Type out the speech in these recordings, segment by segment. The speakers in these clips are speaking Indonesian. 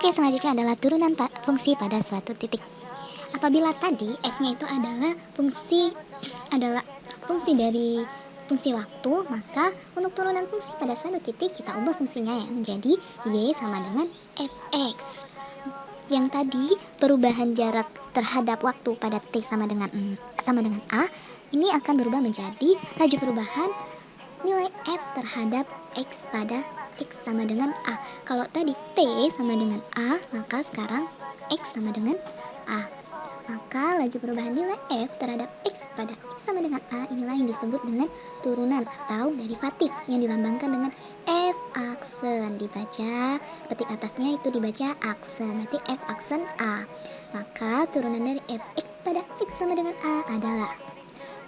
Oke, selanjutnya adalah turunan fungsi pada suatu titik. Apabila tadi f-nya itu adalah fungsi dari fungsi waktu, maka untuk turunan fungsi pada suatu titik kita ubah fungsinya ya menjadi y sama dengan fx. Yang tadi perubahan jarak terhadap waktu pada t sama dengan a, ini akan berubah menjadi laju perubahan nilai f terhadap x pada x sama dengan a. Kalau tadi t sama dengan a, maka sekarang x sama dengan a. Maka laju perubahan nilai f terhadap x pada x sama dengan a inilah yang disebut dengan turunan atau derivatif yang dilambangkan dengan f aksen. Dibaca petik atasnya itu dibaca aksen, berarti f aksen a. Maka turunan dari fx pada x sama dengan a adalah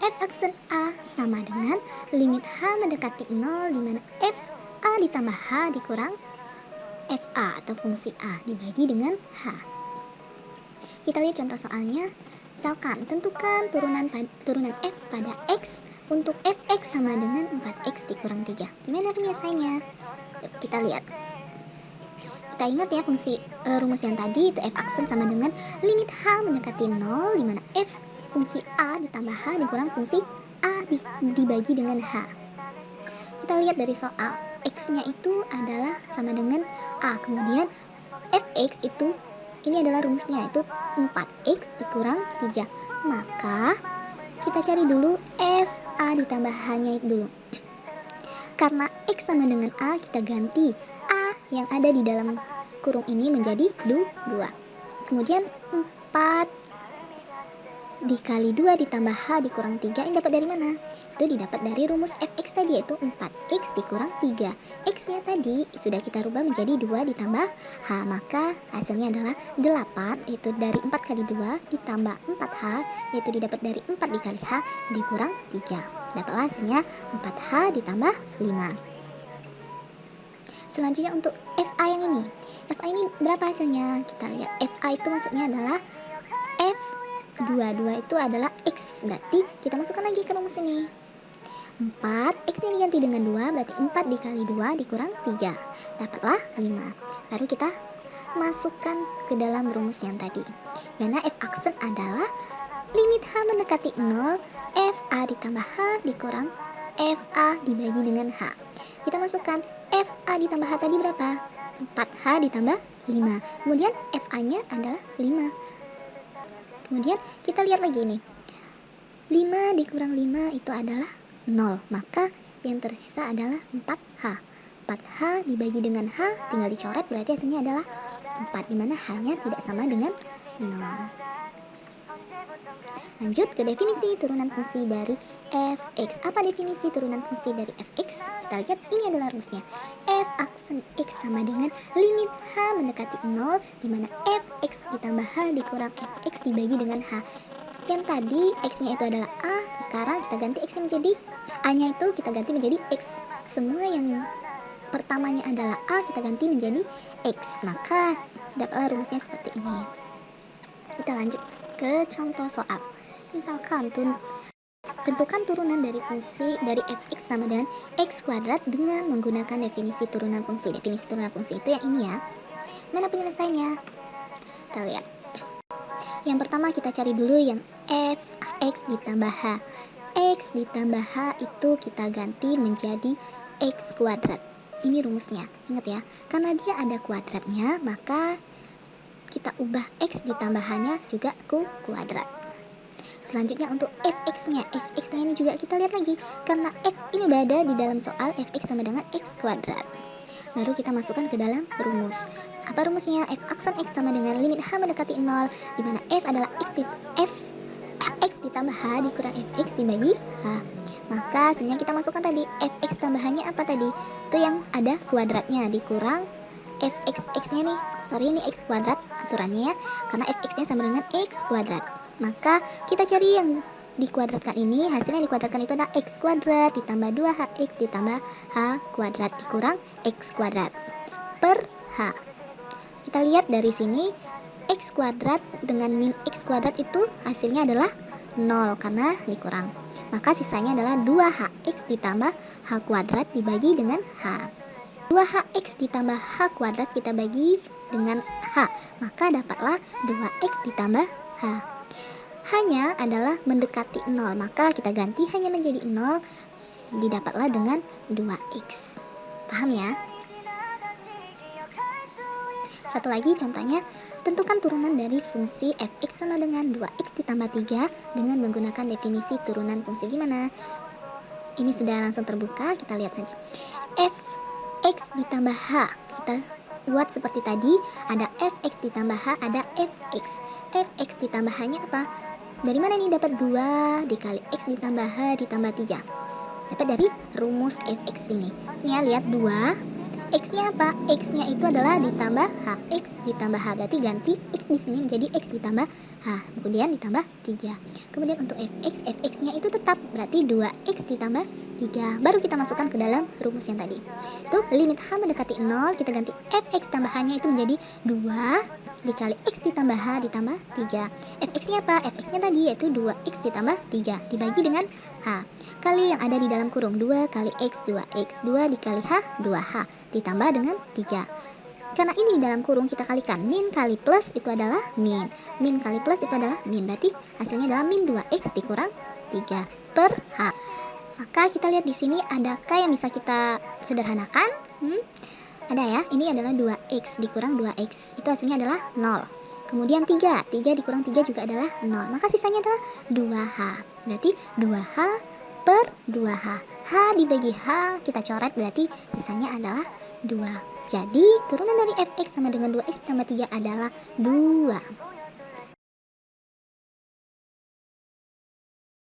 f aksen a sama dengan limit h mendekati 0 di mana f a ditambah h dikurang f a atau fungsi a dibagi dengan h. Kita lihat contoh soalnya. Misalkan tentukan turunan f pada x untuk fx sama dengan 4x dikurang 3. Gimana penyelesaiannya? Yuk kita lihat. Kita ingat ya rumus yang tadi itu f aksen sama dengan limit h mendekati 0 di mana f fungsi a ditambah h dikurang fungsi a dibagi dengan h. Kita lihat dari soal, x-nya itu adalah sama dengan a, kemudian fx itu ini adalah rumusnya itu 4x dikurang 3. Maka kita cari dulu f a ditambah h-nya itu dulu. Karena x sama dengan a, kita ganti a yang ada di dalam kurung ini menjadi 2. Kemudian 4 dikali 2 ditambah h dikurang 3 ini dapat dari mana? Itu didapat dari rumus fx tadi yaitu 4x dikurang 3. X-nya tadi sudah kita rubah menjadi 2 ditambah h, maka hasilnya adalah 8, yaitu dari 4 kali 2 ditambah 4h, yaitu didapat dari 4 dikali h dikurang 3. Dapatlah hasilnya 4h ditambah 5. Selanjutnya untuk fa yang ini. Fa ini berapa hasilnya? Kita lihat. Fa itu maksudnya adalah f 2 itu adalah x, berarti kita masukkan lagi ke rumus ini 4, x nya diganti dengan 2, berarti 4 dikali 2 dikurang 3, dapatlah 5. Baru kita masukkan ke dalam rumus yang tadi, karena f aksen adalah limit h mendekati 0, f a ditambah h dikurang f a dibagi dengan h. Kita masukkan f a ditambah h tadi berapa? 4h ditambah 5, kemudian f a nya adalah 5. Kemudian kita lihat lagi nih, 5 dikurang 5 itu adalah 0, maka yang tersisa adalah 4h. 4h dibagi dengan h tinggal dicoret, berarti hasilnya adalah 4, dimana h-nya tidak sama dengan 0. Lanjut ke definisi turunan fungsi dari fx. Apa definisi turunan fungsi dari fx? Kita lihat, ini adalah rumusnya. F aksen x sama dengan limit h mendekati 0 di mana fx ditambah h dikurang fx dibagi dengan h. Yang tadi x-nya itu adalah a, sekarang kita ganti x-nya menjadi a-nya itu kita ganti menjadi x. Semua yang pertamanya adalah a kita ganti menjadi x, maka dapatlah rumusnya seperti ini. Kita lanjut ke contoh soal. Misalkan tentukan turunan dari fungsi dari fx sama dengan x kuadrat dengan menggunakan definisi turunan fungsi. Definisi turunan fungsi itu yang ini ya. Mana penyelesaiannya? Kita lihat. Yang pertama kita cari dulu yang fx ditambah h. X ditambah h itu kita ganti menjadi x kuadrat. Ini rumusnya, ingat ya. Karena dia ada kuadratnya, maka kita ubah x ditambah h-nya juga ke kuadrat. Selanjutnya untuk fx-nya. Fx-nya ini juga kita lihat lagi. Karena f ini udah ada di dalam soal, fx sama dengan x kuadrat. Baru kita masukkan ke dalam rumus. Apa rumusnya? F aksen x sama dengan limit h mendekati 0, di mana f adalah x ditambah h dikurang fx dibagi h. Maka hasilnya kita masukkan tadi, fx tambahannya apa tadi? Itu yang ada kuadratnya dikurang fx, x-nya nih, ini x kuadrat aturannya ya, karena fx-nya sama dengan x kuadrat. Maka kita cari yang dikuadratkan ini, hasilnya dikuadratkan itu adalah x kuadrat ditambah 2hx ditambah h kuadrat dikurang x kuadrat per h. Kita lihat dari sini, x kuadrat dengan min x kuadrat itu hasilnya adalah 0 karena dikurang. Maka sisanya adalah 2hx ditambah h kuadrat dibagi dengan h. 2 2hx ditambah h kuadrat kita bagi dengan h, maka dapatlah 2x ditambah h. H-nya adalah mendekati 0, maka kita ganti hanya menjadi 0, didapatlah dengan 2x. Paham ya? Satu lagi contohnya, tentukan turunan dari fungsi fx sama dengan 2x ditambah 3 dengan menggunakan definisi turunan fungsi. Gimana? Ini sudah langsung terbuka, kita lihat saja. Fx ditambah h, kita buat seperti tadi, ada fx ditambah h, ada fx. Fx ditambah h-nya apa? Dari mana nih dapat 2 dikali x ditambah h ditambah 3? Dapat dari rumus fx ini. Ini ya, lihat 2. X-nya apa? X-nya itu adalah ditambah h. X ditambah h, berarti ganti x di sini menjadi x ditambah h. Kemudian ditambah 3. Kemudian untuk fx, fx-nya itu tetap, berarti 2x ditambah 3. Baru kita masukkan ke dalam rumus yang tadi. Itu limit h mendekati 0, kita ganti fx tambah h-nya itu menjadi 2 dikali x ditambah h ditambah 3. Fx-nya apa? Fx-nya tadi yaitu 2x ditambah 3 dibagi dengan h. Kali yang ada di dalam kurung, 2 kali x, 2x, 2 dikali h, 2h ditambah dengan 3. Karena ini dalam kurung, kita kalikan. Min kali plus itu adalah min. Min kali plus itu adalah min. Berarti hasilnya adalah min 2x dikurang 3 per h. Maka kita lihat di sini adakah yang bisa kita sederhanakan? Ada ya. Ini adalah 2x dikurang 2x. Itu hasilnya adalah 0. Kemudian 3 dikurang 3 juga adalah 0. Maka sisanya adalah 2h. Berarti 2h per 2h. H dibagi h kita coret, berarti sisanya adalah 2. Jadi turunan dari fx sama dengan 2x tambah 3 adalah 2.